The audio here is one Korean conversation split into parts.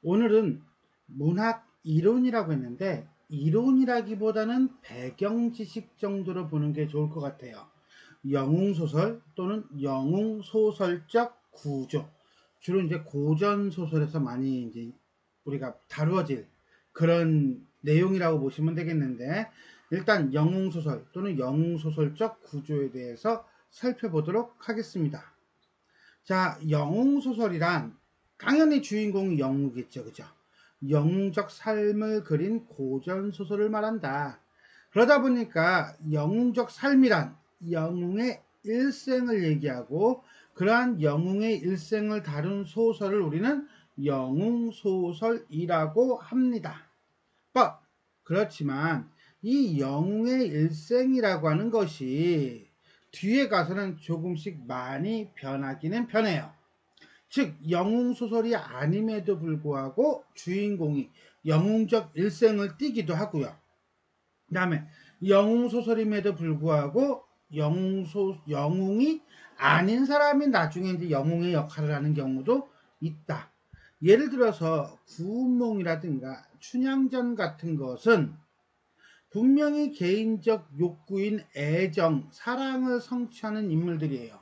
오늘은 문학 이론이라고 했는데 이론이라기보다는 배경 지식 정도로 보는 게 좋을 것 같아요. 영웅소설 또는 영웅소설적 구조. 주로 이제 고전소설에서 많이 이제 우리가 다루어질 그런 내용이라고 보시면 되겠는데, 일단 영웅소설 또는 영웅소설적 구조에 대해서 살펴보도록 하겠습니다. 자, 영웅소설이란 당연히 주인공이 영웅이겠죠. 그죠? 영웅적 삶을 그린 고전소설을 말한다. 그러다 보니까 영웅적 삶이란 영웅의 일생을 얘기하고, 그러한 영웅의 일생을 다룬 소설을 우리는 영웅소설이라고 합니다. 그렇지만 이 영웅의 일생이라고 하는 것이 뒤에 가서는 조금씩 많이 변하기는 변해요. 즉 영웅소설이 아님에도 불구하고 주인공이 영웅적 일생을 띠기도 하고요. 그 다음에 영웅소설임에도 불구하고 영웅이 아닌 사람이 나중에 이제 영웅의 역할을 하는 경우도 있다. 예를 들어서 구운몽이라든가 춘향전 같은 것은 분명히 개인적 욕구인 애정, 사랑을 성취하는 인물들이에요.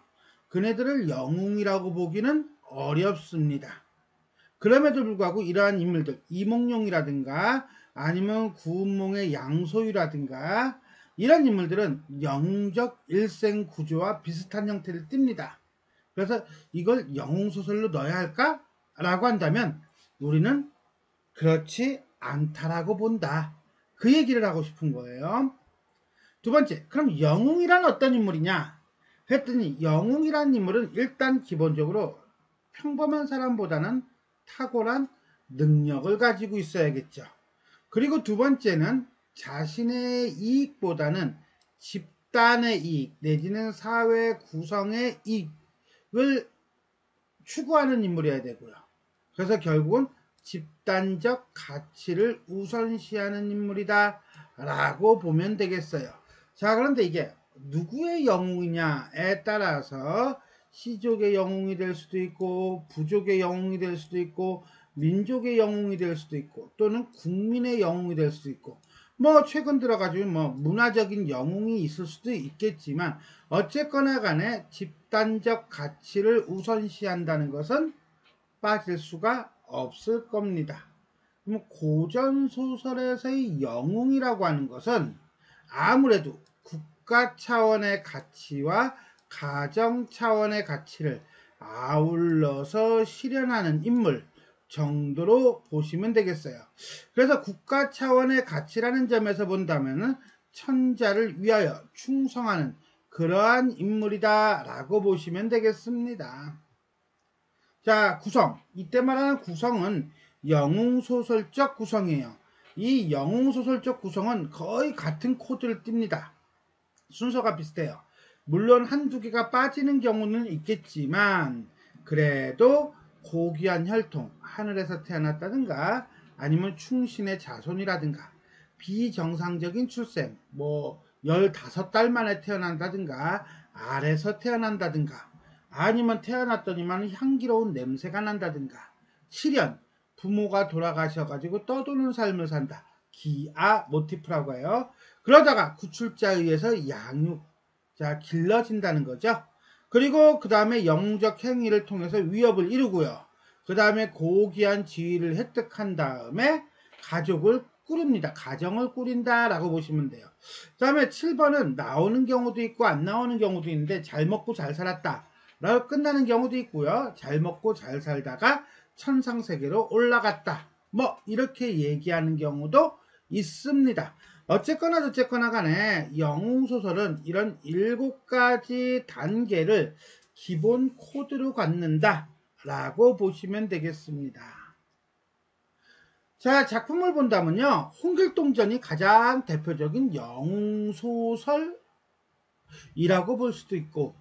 그네들을 영웅이라고 보기는 어렵습니다. 그럼에도 불구하고 이러한 인물들, 이몽룡이라든가 아니면 구운몽의 양소유라든가 이런 인물들은 영웅적 일생 구조와 비슷한 형태를 띱니다. 그래서 이걸 영웅소설로 넣어야 할까? 라고 한다면 우리는 그렇지 않다라고 본다. 그 얘기를 하고 싶은 거예요. 두 번째, 그럼 영웅이란 어떤 인물이냐? 했더니 영웅이란 인물은 일단 기본적으로 평범한 사람보다는 탁월한 능력을 가지고 있어야겠죠. 그리고 두 번째는 자신의 이익보다는 집단의 이익 내지는 사회 구성의 이익을 추구하는 인물이어야 되고요. 그래서 결국은 집단적 가치를 우선시하는 인물이다 라고 보면 되겠어요. 자, 그런데 이게 누구의 영웅이냐에 따라서 시족의 영웅이 될 수도 있고 부족의 영웅이 될 수도 있고 민족의 영웅이 될 수도 있고 또는 국민의 영웅이 될 수도 있고, 뭐 최근 들어가지고 뭐 문화적인 영웅이 있을 수도 있겠지만 어쨌거나 간에 집단적 가치를 우선시한다는 것은 빠질 수가 없을 겁니다. 그럼 고전 소설에서의 영웅이라고 하는 것은 아무래도 국가 차원의 가치와 가정 차원의 가치를 아울러서 실현하는 인물 정도로 보시면 되겠어요. 그래서 국가 차원의 가치라는 점에서 본다면 천자를 위하여 충성하는 그러한 인물이다 라고 보시면 되겠습니다. 자, 구성. 이때 말하는 구성은 영웅소설적 구성이에요. 이 영웅소설적 구성은 거의 같은 코드를 띱니다. 순서가 비슷해요. 물론 한두 개가 빠지는 경우는 있겠지만 그래도 고귀한 혈통, 하늘에서 태어났다든가 아니면 충신의 자손이라든가 비정상적인 출생, 뭐 15달 만에 태어난다든가 알에서 태어난다든가 아니면 태어났더니만 향기로운 냄새가 난다든가 실연, 부모가 돌아가셔가지고 떠도는 삶을 산다. 기아 모티프라고 해요. 그러다가 구출자에 의해서 양육, 자, 길러진다는 거죠. 그리고 그 다음에 영웅적 행위를 통해서 위협을 이루고요. 그 다음에 고귀한 지위를 획득한 다음에 가족을 꾸립니다. 가정을 꾸린다라고 보시면 돼요. 그 다음에 7번은 나오는 경우도 있고 안 나오는 경우도 있는데 잘 먹고 잘 살았다 라고 끝나는 경우도 있고요. 잘 먹고 잘 살다가 천상세계로 올라갔다. 뭐 이렇게 얘기하는 경우도 있습니다. 어쨌거나 간에 영웅소설은 이런 7가지 단계를 기본 코드로 갖는다 라고 보시면 되겠습니다. 자, 작품을 본다면요, 홍길동전이 가장 대표적인 영웅소설이라고 볼 수도 있고,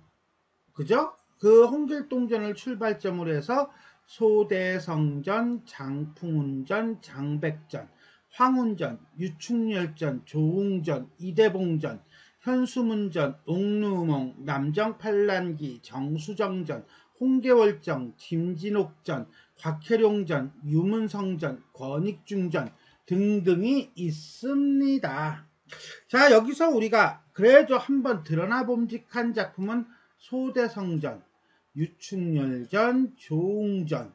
그죠? 그 홍길동전을 출발점으로 해서 소대성전, 장풍운전, 장백전, 황운전, 유충열전, 조웅전, 이대봉전, 현수문전, 옥루몽, 남정팔란기, 정수정전, 홍계월정, 김진옥전, 곽혜룡전, 유문성전, 권익중전 등등이 있습니다. 자, 여기서 우리가 그래도 한번 드러나 봄직한 작품은 소대성전, 유충렬전, 조웅전,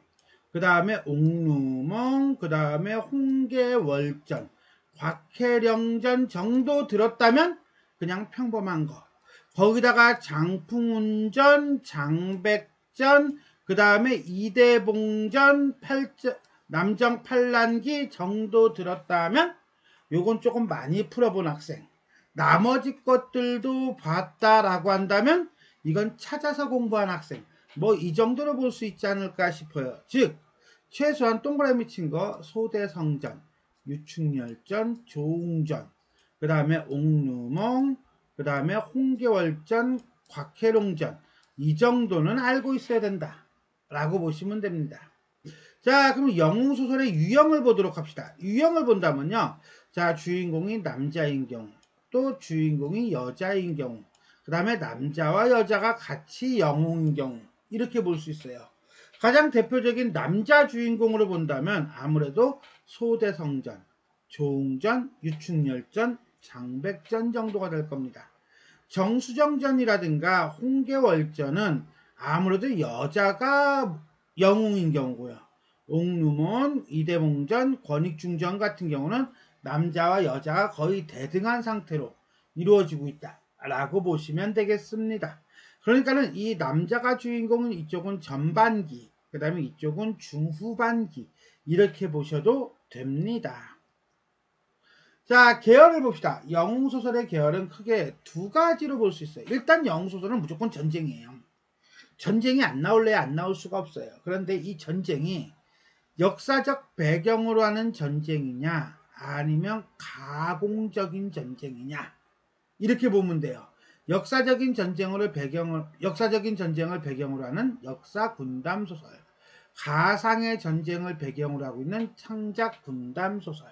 그 다음에 옥루멍, 그 다음에 홍계월전, 곽혜령전 정도 들었다면 그냥 평범한 거. 거기다가 장풍운전, 장백전, 그 다음에 이대봉전, 남정 팔란기 정도 들었다면 요건 조금 많이 풀어본 학생. 나머지 것들도 봤다라고 한다면 이건 찾아서 공부한 학생. 뭐 이 정도로 볼 수 있지 않을까 싶어요. 즉 최소한 동그라미 친 거 소대성전, 유충렬전, 조웅전, 그 다음에 옥루멍, 그 다음에 홍계월전, 곽혜룡전 이 정도는 알고 있어야 된다 라고 보시면 됩니다. 자, 그럼 영웅소설의 유형을 보도록 합시다. 유형을 본다면요, 자, 주인공이 남자인 경우, 또 주인공이 여자인 경우, 그 다음에 남자와 여자가 같이 영웅인 경우, 이렇게 볼 수 있어요. 가장 대표적인 남자 주인공으로 본다면 아무래도 소대성전, 조웅전, 유충렬전, 장백전 정도가 될 겁니다. 정수정전이라든가 홍계월전은 아무래도 여자가 영웅인 경우고요. 옥루몬, 이대봉전, 권익중전 같은 경우는 남자와 여자가 거의 대등한 상태로 이루어지고 있다라고 보시면 되겠습니다. 그러니까는 이 남자가 주인공은 이쪽은 전반기, 그 다음에 이쪽은 중후반기 이렇게 보셔도 됩니다. 자, 계열을 봅시다. 영웅소설의 계열은 크게 두 가지로 볼 수 있어요. 일단 영웅소설은 무조건 전쟁이에요. 전쟁이 안 나올래야 안 나올 수가 없어요. 그런데 이 전쟁이 역사적 배경으로 하는 전쟁이냐 아니면 가공적인 전쟁이냐 이렇게 보면 돼요. 역사적인 전쟁을 배경으로 하는 역사 군담 소설, 가상의 전쟁을 배경으로 하고 있는 창작 군담 소설.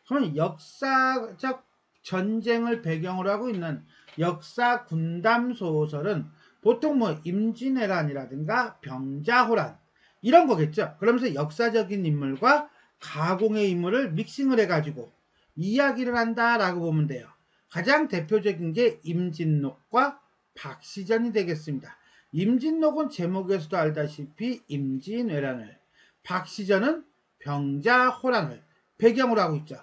그러면 역사적 전쟁을 배경으로 하고 있는 역사 군담 소설은 보통 뭐 임진왜란이라든가 병자호란 이런 거겠죠. 그러면서 역사적인 인물과 가공의 인물을 믹싱을 해가지고 이야기를 한다라고 보면 돼요. 가장 대표적인 게 임진록과 박시전이 되겠습니다. 임진록은 제목에서도 알다시피 임진왜란을, 박시전은 병자호란을 배경으로 하고 있죠.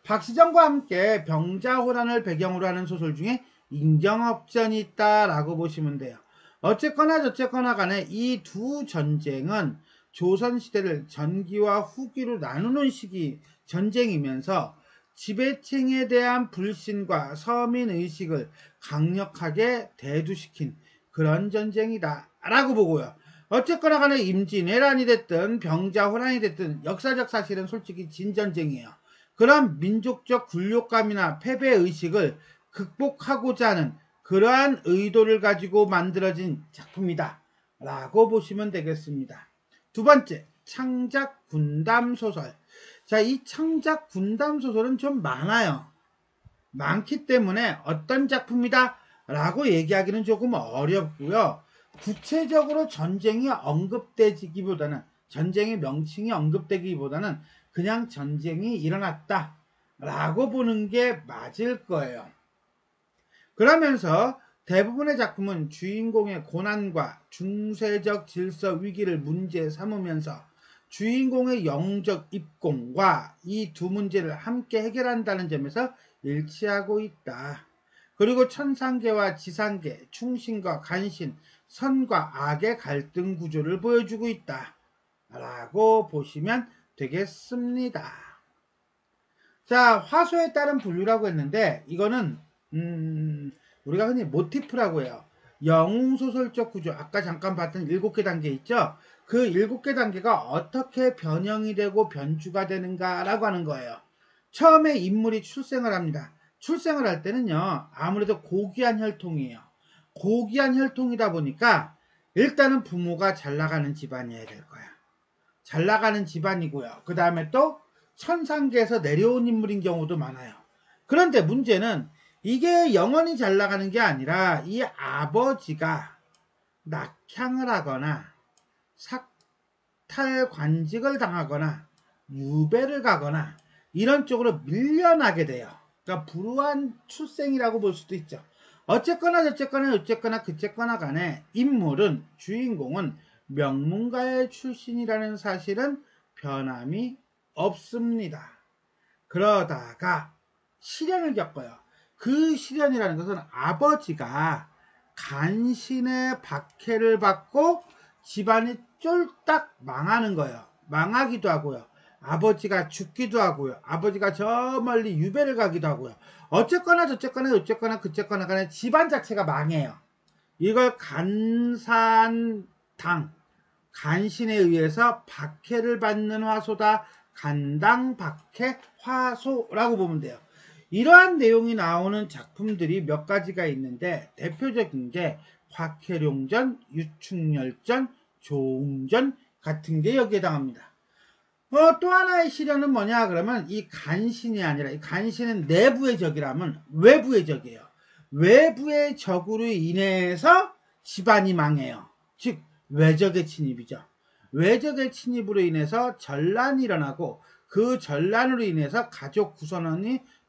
박시전과 함께 병자호란을 배경으로 하는 소설 중에 인경업전이 있다라고 보시면 돼요. 어쨌거나 저쨌거나 간에 이 두 전쟁은 조선시대를 전기와 후기로 나누는 시기 전쟁이면서 지배층에 대한 불신과 서민의식을 강력하게 대두시킨 그런 전쟁이다 라고 보고요. 어쨌거나 간에 임진왜란이 됐든 병자호란이 됐든 역사적 사실은 솔직히 진전쟁이에요. 그런 민족적 굴욕감이나 패배의식을 극복하고자 하는 그러한 의도를 가지고 만들어진 작품이다 라고 보시면 되겠습니다. 두 번째, 창작 군담 소설. 자, 이 창작 군담 소설은 좀 많아요. 많기 때문에 어떤 작품이다 라고 얘기하기는 조금 어렵고요. 구체적으로 전쟁이 언급되기보다는, 전쟁의 명칭이 언급되기보다는 그냥 전쟁이 일어났다 라고 보는 게 맞을 거예요. 그러면서 대부분의 작품은 주인공의 고난과 중세적 질서 위기를 문제 삼으면서 주인공의 영웅적 입공과 이 두 문제를 함께 해결한다는 점에서 일치하고 있다. 그리고 천상계와 지상계, 충신과 간신, 선과 악의 갈등 구조를 보여주고 있다 라고 보시면 되겠습니다. 자, 화소에 따른 분류라고 했는데 이거는 우리가 흔히 모티프라고 해요. 영웅소설적 구조, 아까 잠깐 봤던 7개 단계 있죠? 그 7개 단계가 어떻게 변형이 되고 변주가 되는가 라고 하는 거예요. 처음에 인물이 출생을 합니다. 출생을 할 때는요, 아무래도 고귀한 혈통이에요. 고귀한 혈통이다 보니까 일단은 부모가 잘 나가는 집안이어야 될 거야. 잘 나가는 집안이고요. 그 다음에 또 천상계에서 내려온 인물인 경우도 많아요. 그런데 문제는 이게 영원히 잘 나가는 게 아니라 이 아버지가 낙향을 하거나 삭탈관직을 당하거나 유배를 가거나 이런 쪽으로 밀려나게 돼요. 그러니까 불우한 출생이라고 볼 수도 있죠. 어쨌거나 그쨌거나 간에 인물은, 주인공은 명문가의 출신이라는 사실은 변함이 없습니다. 그러다가 시련을 겪어요. 그 시련이라는 것은 아버지가 간신의 박해를 받고 집안이 쫄딱 망하는 거예요. 망하기도 하고요. 아버지가 죽기도 하고요. 아버지가 저 멀리 유배를 가기도 하고요. 어쨌거나 그쨌거나 간에 집안 자체가 망해요. 이걸 간신에 의해서 박해를 받는 화소다. 간당, 박해, 화소라고 보면 돼요. 이러한 내용이 나오는 작품들이 몇 가지가 있는데 대표적인 게 화케룡전, 유충열전, 조웅전 같은 게 여기에 해당합니다. 또 하나의 시련은 뭐냐 그러면 이 간신이 아니라, 이 간신은 내부의 적이라면 외부의 적이에요. 외부의 적으로 인해서 집안이 망해요. 즉 외적의 침입이죠. 외적의 침입으로 인해서 전란이 일어나고 그 전란으로 인해서 가족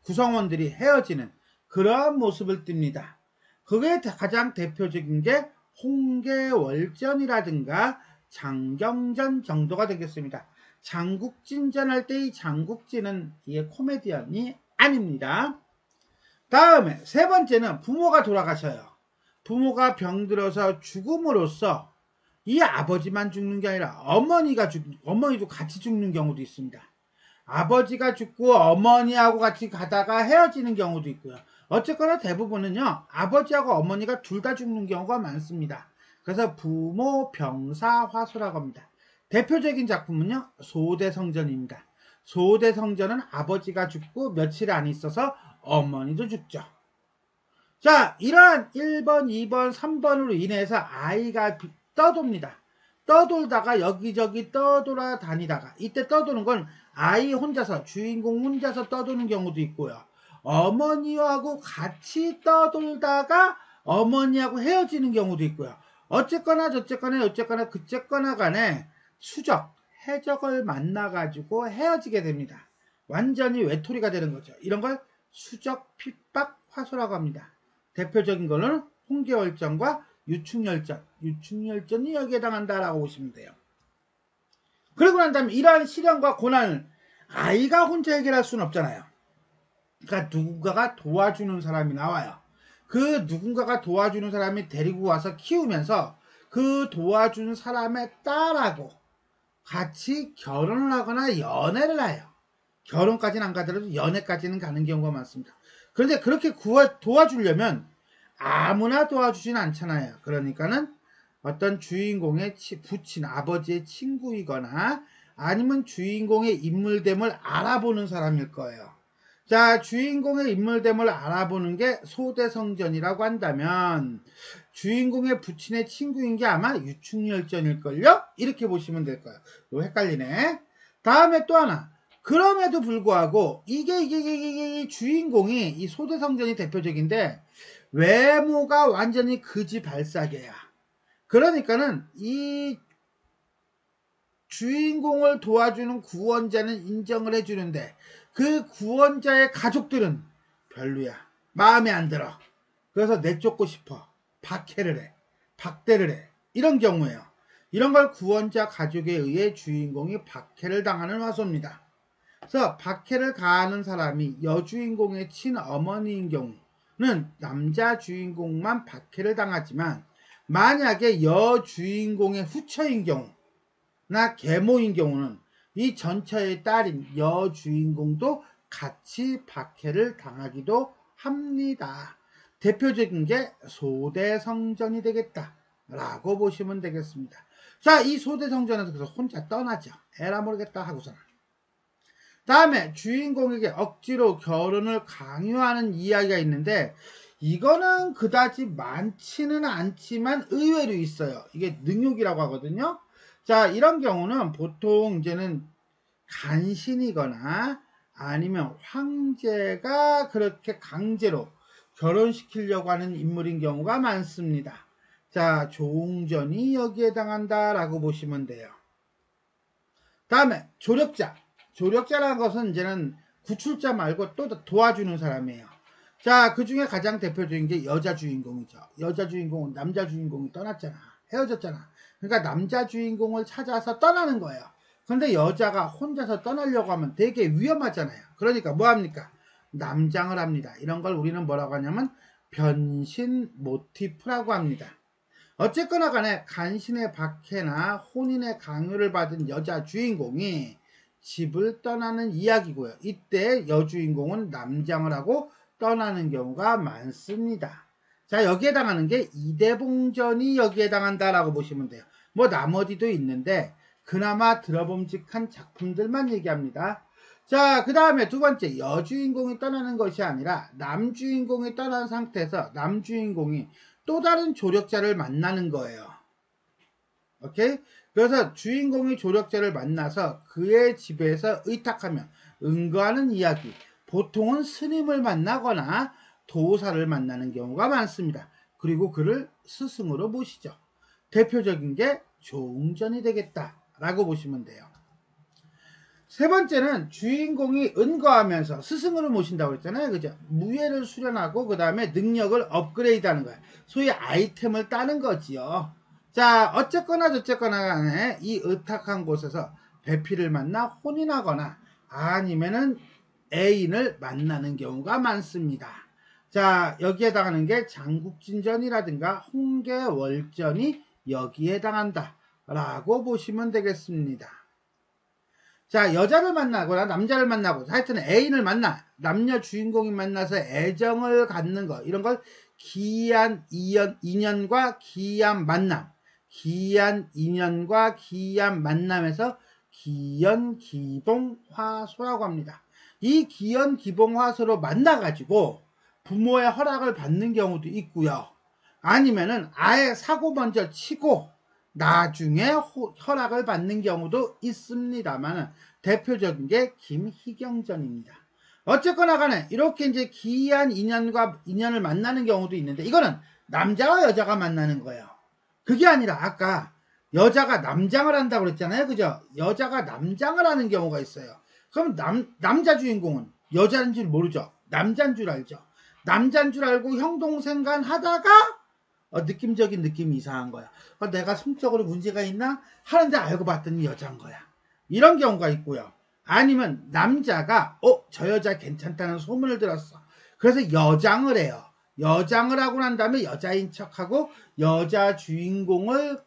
구성원들이 헤어지는 그러한 모습을 띱니다. 그게 가장 대표적인 게 홍계월전이라든가 장경전 정도가 되겠습니다. 장국진전 할 때 이 장국진은 코미디언이 아닙니다. 다음에 세 번째는 부모가 돌아가셔요. 부모가 병들어서 죽음으로써 이 아버지만 죽는 게 아니라 어머니도 같이 죽는 경우도 있습니다. 아버지가 죽고 어머니하고 같이 가다가 헤어지는 경우도 있고요. 어쨌거나 대부분은요, 아버지하고 어머니가 둘 다 죽는 경우가 많습니다. 그래서 부모 병사 화소라고 합니다. 대표적인 작품은요, 소대성전입니다. 소대성전은 아버지가 죽고 며칠 안 있어서 어머니도 죽죠. 자, 이러한 1번, 2번, 3번으로 인해서 아이가 떠돕니다. 떠돌다가 여기저기 떠돌아다니다가, 이때 떠도는 건 아이 혼자서, 주인공 혼자서 떠도는 경우도 있고요. 어머니하고 같이 떠돌다가 어머니하고 헤어지는 경우도 있고요. 어쨌거나 그쨌거나 간에 해적을 만나가지고 헤어지게 됩니다. 완전히 외톨이가 되는 거죠. 이런 걸 수적 핍박 화소라고 합니다. 대표적인 거는 홍계월전과 유충열전이 여기에 해당한다라고 보시면 돼요. 그러고 난 다음에 이러한 시련과 고난을 아이가 혼자 해결할 수는 없잖아요. 그러니까 누군가가 도와주는 사람이 나와요. 그 누군가가 도와주는 사람이 데리고 와서 키우면서 그 도와주는 사람의 딸하고 같이 결혼을 하거나 연애를 해요. 결혼까지는 안 가더라도 연애까지는 가는 경우가 많습니다. 그런데 그렇게 도와주려면 아무나 도와주진 않잖아요. 그러니까는 어떤 주인공의 부친, 아버지의 친구이거나 아니면 주인공의 인물됨을 알아보는 사람일 거예요. 자, 주인공의 인물됨을 알아보는 게 소대성전이라고 한다면 주인공의 부친의 친구인 게 아마 유충열전일걸요? 이렇게 보시면 될 거예요. 이거 헷갈리네. 다음에 또 하나. 그럼에도 불구하고 이게 주인공이 이 소대성전이 대표적인데 외모가 완전히 그지발사계야. 그러니까는 이 주인공을 도와주는 구원자는 인정을 해주는데 그 구원자의 가족들은 별로야. 마음에 안 들어. 그래서 내쫓고 싶어. 박해를 해. 박대를 해. 이런 경우예요. 이런 걸 구원자 가족에 의해 주인공이 박해를 당하는 화소입니다. 그래서 박해를 가하는 사람이 여주인공의 친어머니인 경우는 남자 주인공만 박해를 당하지만 만약에 여주인공의 후처인 경우나 계모인 경우는 이 전처의 딸인 여주인공도 같이 박해를 당하기도 합니다. 대표적인 게 소대성전이 되겠다라고 보시면 되겠습니다. 자, 이 소대성전에서 그래서 혼자 떠나죠. 에라 모르겠다 하고서는. 다음에 주인공에게 억지로 결혼을 강요하는 이야기가 있는데 이거는 그다지 많지는 않지만 의외로 있어요. 이게 능욕이라고 하거든요. 자, 이런 경우는 보통 이제는 간신이거나 아니면 황제가 그렇게 강제로 결혼시키려고 하는 인물인 경우가 많습니다. 자, 조웅전이 여기에 해당한다 라고 보시면 돼요. 다음에 조력자. 조력자라는 것은 이제는 구출자 말고 또 도와주는 사람이에요. 자, 그 중에 가장 대표적인 게 여자 주인공이죠. 여자 주인공은 남자 주인공이 떠났잖아. 헤어졌잖아. 그러니까 남자 주인공을 찾아서 떠나는 거예요. 근데 여자가 혼자서 떠나려고 하면 되게 위험하잖아요. 그러니까 뭐 합니까? 남장을 합니다. 이런 걸 우리는 뭐라고 하냐면 변신 모티프라고 합니다. 어쨌거나 간에 간신의 박해나 혼인의 강요를 받은 여자 주인공이 집을 떠나는 이야기고요. 이때 여주인공은 남장을 하고 떠나는 경우가 많습니다. 자, 여기에 해당하는 게 이대봉전이 여기에 해당한다라고 보시면 돼요. 뭐 나머지도 있는데 그나마 들어봄직한 작품들만 얘기합니다. 자, 그 다음에 두 번째, 여주인공이 떠나는 것이 아니라 남주인공이 떠난 상태에서 남주인공이 또 다른 조력자를 만나는 거예요. 오케이? 그래서 주인공이 조력자를 만나서 그의 집에서 의탁하며 응거하는 이야기. 보통은 스님을 만나거나 도사를 만나는 경우가 많습니다. 그리고 그를 스승으로 모시죠. 대표적인 게 조웅전이 되겠다라고 보시면 돼요. 세 번째는 주인공이 은거하면서 스승으로 모신다고 했잖아요. 그죠? 무예를 수련하고 그 다음에 능력을 업그레이드하는 거예요. 소위 아이템을 따는 거지요. 자, 어쨌거나 저쨌거나 간에 이 의탁한 곳에서 배필을 만나 혼인하거나 아니면은 애인을 만나는 경우가 많습니다. 자, 여기에 해당하는 게 장국진전이라든가 홍계월전이 여기에 해당한다 라고 보시면 되겠습니다. 자, 여자를 만나거나 남자를 만나고 하여튼 애인을 만나 남녀 주인공이 만나서 애정을 갖는 거 이런 걸 기이한 인연과 기이한 만남, 기이한 인연과 기이한 만남에서 기연기봉화소라고 합니다. 이 기연기봉화소로 만나가지고 부모의 허락을 받는 경우도 있고요. 아니면은 아예 사고 먼저 치고 나중에 허락을 받는 경우도 있습니다만 대표적인 게 김희경전입니다. 어쨌거나 간에 이렇게 이제 기이한 인연을 만나는 경우도 있는데 이거는 남자와 여자가 만나는 거예요. 그게 아니라 아까 여자가 남장을 한다고 그랬잖아요. 그죠? 여자가 남장을 하는 경우가 있어요. 그럼 남자 주인공은 여자인 줄 모르죠. 남자인 줄 알죠. 남자인 줄 알고 형 동생 간 하다가 느낌적인 느낌이 이상한 거야. 내가 성적으로 문제가 있나? 하는데 알고 봤더니 여자인 거야. 이런 경우가 있고요. 아니면 남자가 저 여자 괜찮다는 소문을 들었어. 그래서 여장을 해요. 여장을 하고 난 다음에 여자인 척하고 여자 주인공을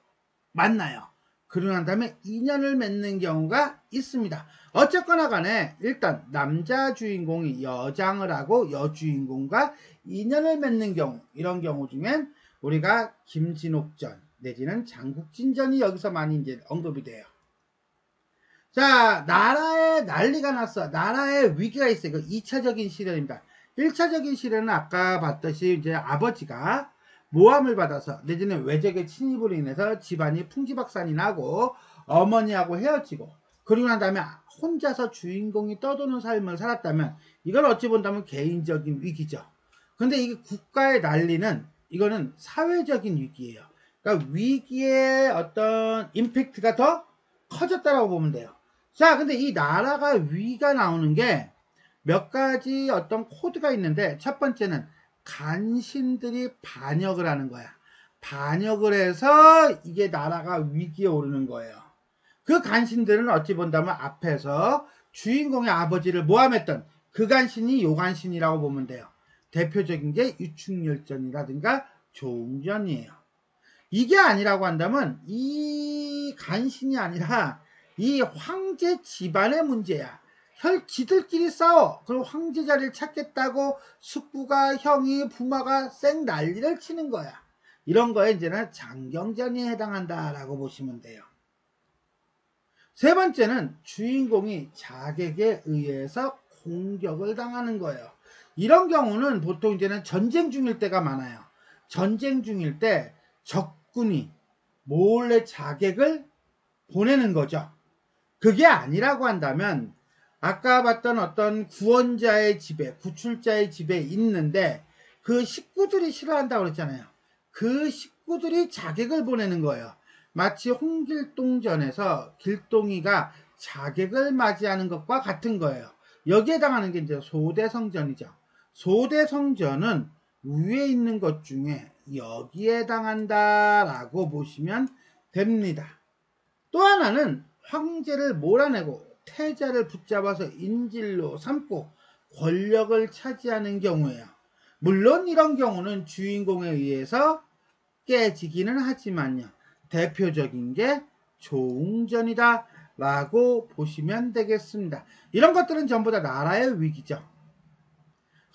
만나요. 그러고 난 다음에 인연을 맺는 경우가 있습니다. 어쨌거나 간에 일단 남자 주인공이 여장을 하고 여주인공과 인연을 맺는 경우 이런 경우 중엔 우리가 김진옥전 내지는 장국진전이 여기서 많이 이제 언급이 돼요. 자, 나라에 난리가 났어. 나라에 위기가 있어요. 그 2차적인 시련입니다. 1차적인 시련은 아까 봤듯이 이제 아버지가 모함을 받아서 내지는 외적의 침입으로 인해서 집안이 풍지박산이 나고 어머니하고 헤어지고 그리고 난 다음에 혼자서 주인공이 떠도는 삶을 살았다면 이걸 어찌 본다면 개인적인 위기죠. 근데 이게 국가의 난리는 이거는 사회적인 위기예요. 그러니까 위기의 어떤 임팩트가 더 커졌다라고 보면 돼요. 자, 근데 이 나라가 위기가 나오는 게 몇 가지 어떤 코드가 있는데 첫 번째는 간신들이 반역을 하는 거야. 반역을 해서 이게 나라가 위기에 오르는 거예요. 그 간신들은 어찌 본다면 앞에서 주인공의 아버지를 모함했던 그 간신이 요 간신이라고 보면 돼요. 대표적인 게 유충열전이라든가 조웅전이에요. 이게 아니라고 한다면 이 간신이 아니라 이 황제 집안의 문제야. 지들끼리 싸워. 그리고 황제 자리를 찾겠다고 숙부가 형이 부마가 쌩 난리를 치는 거야. 이런 거에 이제는 장경전이 해당한다라고 보시면 돼요. 세 번째는 주인공이 자객에 의해서 공격을 당하는 거예요. 이런 경우는 보통 이제는 전쟁 중일 때가 많아요. 전쟁 중일 때 적군이 몰래 자객을 보내는 거죠. 그게 아니라고 한다면 아까 봤던 어떤 구원자의 집에, 구출자의 집에 있는데 그 식구들이 싫어한다고 그랬잖아요. 그 식구들이 자객을 보내는 거예요. 마치 홍길동전에서 길동이가 자객을 맞이하는 것과 같은 거예요. 여기에 해당하는 게 이제 소대성전이죠. 소대성전은 위에 있는 것 중에 여기에 해당한다라고 보시면 됩니다. 또 하나는 황제를 몰아내고 태자를 붙잡아서 인질로 삼고 권력을 차지하는 경우예요. 물론 이런 경우는 주인공에 의해서 깨지기는 하지만요. 대표적인 게 조웅전이다 라고 보시면 되겠습니다. 이런 것들은 전부 다 나라의 위기죠.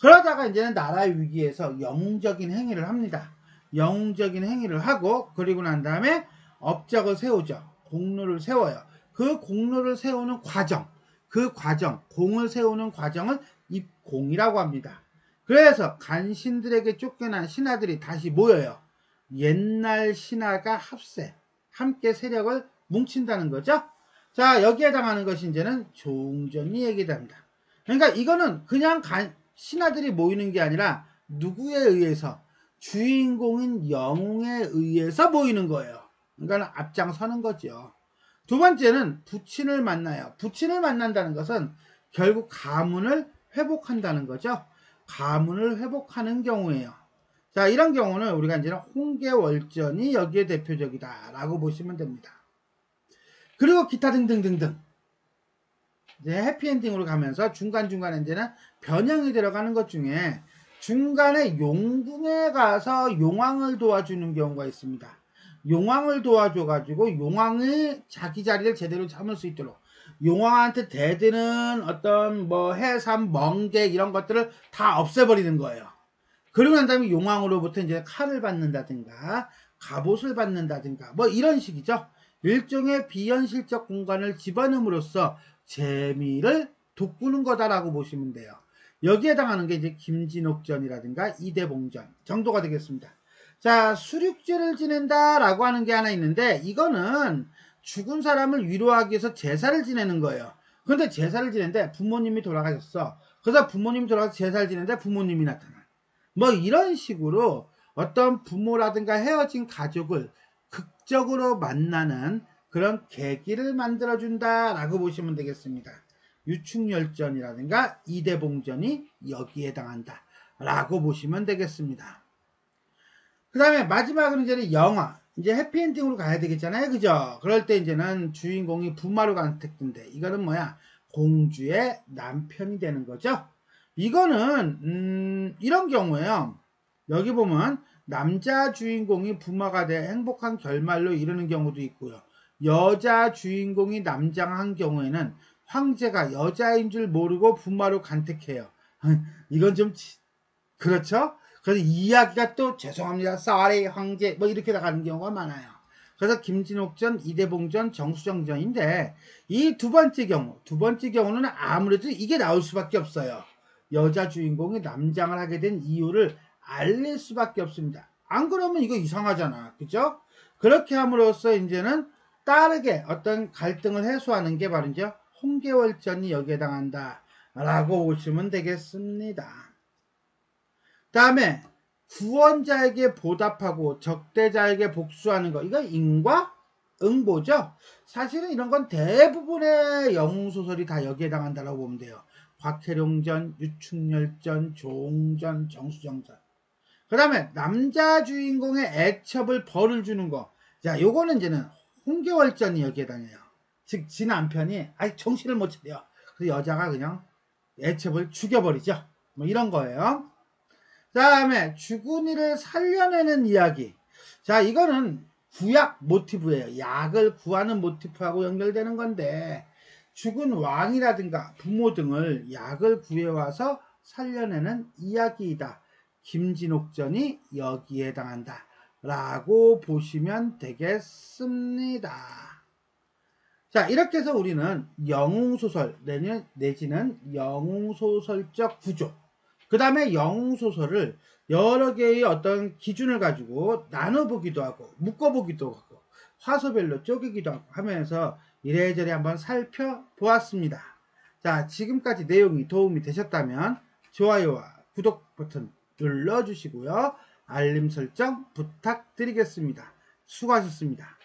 그러다가 이제는 나라의 위기에서 영웅적인 행위를 합니다. 영웅적인 행위를 하고 그리고 난 다음에 업적을 세우죠. 공로를 세워요. 그 공로를 세우는 과정, 그 과정, 공을 세우는 과정을 입공이라고 합니다. 그래서 간신들에게 쫓겨난 신하들이 다시 모여요. 옛날 신하가 합세, 함께 세력을 뭉친다는 거죠. 자, 여기에 해당하는 것이 이제는 조웅전이 얘기됩니다. 그러니까 이거는 그냥 신하들이 모이는 게 아니라 누구에 의해서? 주인공인 영웅에 의해서 모이는 거예요. 그러니까 앞장서는 거죠. 두 번째는 부친을 만나요. 부친을 만난다는 것은 결국 가문을 회복한다는 거죠. 가문을 회복하는 경우예요. 자, 이런 경우는 우리가 이제는 홍계월전이 여기에 대표적이다 라고 보시면 됩니다. 그리고 기타 등등등등. 이제 해피엔딩으로 가면서 중간중간에 이제는 변형이 들어가는 것 중에 중간에 용궁에 가서 용왕을 도와주는 경우가 있습니다. 용왕을 도와줘가지고 용왕이 자기 자리를 제대로 잡을 수 있도록 용왕한테 대드는 어떤 뭐 해삼, 멍게 이런 것들을 다 없애버리는 거예요. 그리고 난 다음에 용왕으로부터 이제 칼을 받는다든가 갑옷을 받는다든가 뭐 이런 식이죠. 일종의 비현실적 공간을 집어넣음으로써 재미를 돋구는 거다라고 보시면 돼요. 여기에 해당하는 게 이제 김진옥전이라든가 이대봉전 정도가 되겠습니다. 자, 수륙제를 지낸다라고 하는 게 하나 있는데 이거는 죽은 사람을 위로하기 위해서 제사를 지내는 거예요. 그런데 제사를 지내는데 부모님이 돌아가셨어. 그래서 부모님이 돌아가서 제사를 지내는데 부모님이 나타나. 뭐 이런 식으로 어떤 부모라든가 헤어진 가족을 극적으로 만나는 그런 계기를 만들어준다라고 보시면 되겠습니다. 유충열전이라든가 이대봉전이 여기에 해당한다 라고 보시면 되겠습니다. 그 다음에 마지막으로 이제는 영화, 이제 해피엔딩으로 가야 되겠잖아요, 그죠? 그럴 때 이제는 주인공이 부마로 간택된데 이거는 뭐야? 공주의 남편이 되는 거죠. 이거는 이런 경우에요. 여기 보면 남자 주인공이 부마가 돼 행복한 결말로 이르는 경우도 있고요. 여자 주인공이 남장한 경우에는 황제가 여자인 줄 모르고 부마로 간택해요. 이건 좀 그렇죠? 그래서 이야기가 또 죄송합니다. 쌀의 황제 뭐 이렇게 나가는 경우가 많아요. 그래서 김진옥전, 이대봉전, 정수정전인데 이 두 번째 경우는 아무래도 이게 나올 수밖에 없어요. 여자 주인공이 남장을 하게 된 이유를 알릴 수밖에 없습니다. 안 그러면 이거 이상하잖아. 그죠? 그렇게 함으로써 이제는 빠르게 어떤 갈등을 해소하는 게 바로 이제 홍계월전이 여기에 해당한다 라고 보시면 되겠습니다. 다음에 구원자에게 보답하고 적대자에게 복수하는 거, 이거 인과 응보죠. 사실은 이런 건 대부분의 영웅소설이 다 여기에 해당한다고 보면 돼요. 곽혜룡전, 유충열전, 조웅전, 정수정전. 그 다음에 남자 주인공의 애첩을 벌을 주는 거. 자, 요거는 이제는 홍계월전이 여기에 해당해요. 즉, 지 남편이 정신을 못 차려. 그래서 여자가 그냥 애첩을 죽여버리죠. 뭐 이런 거예요. 다음에 죽은 이를 살려내는 이야기. 자, 이거는 구약 모티브예요. 약을 구하는 모티브하고 연결되는 건데 죽은 왕이라든가 부모 등을 약을 구해와서 살려내는 이야기이다. 김진옥전이 여기에 해당한다 라고 보시면 되겠습니다. 자, 이렇게 해서 우리는 영웅소설 내지는 영웅소설적 구조, 그 다음에 영웅소설을 여러 개의 어떤 기준을 가지고 나눠보기도 하고 묶어보기도 하고 화소별로 쪼개기도 하고 하면서 이래저래 한번 살펴보았습니다. 자, 지금까지 내용이 도움이 되셨다면 좋아요와 구독 버튼 눌러주시고요. 알림 설정 부탁드리겠습니다. 수고하셨습니다.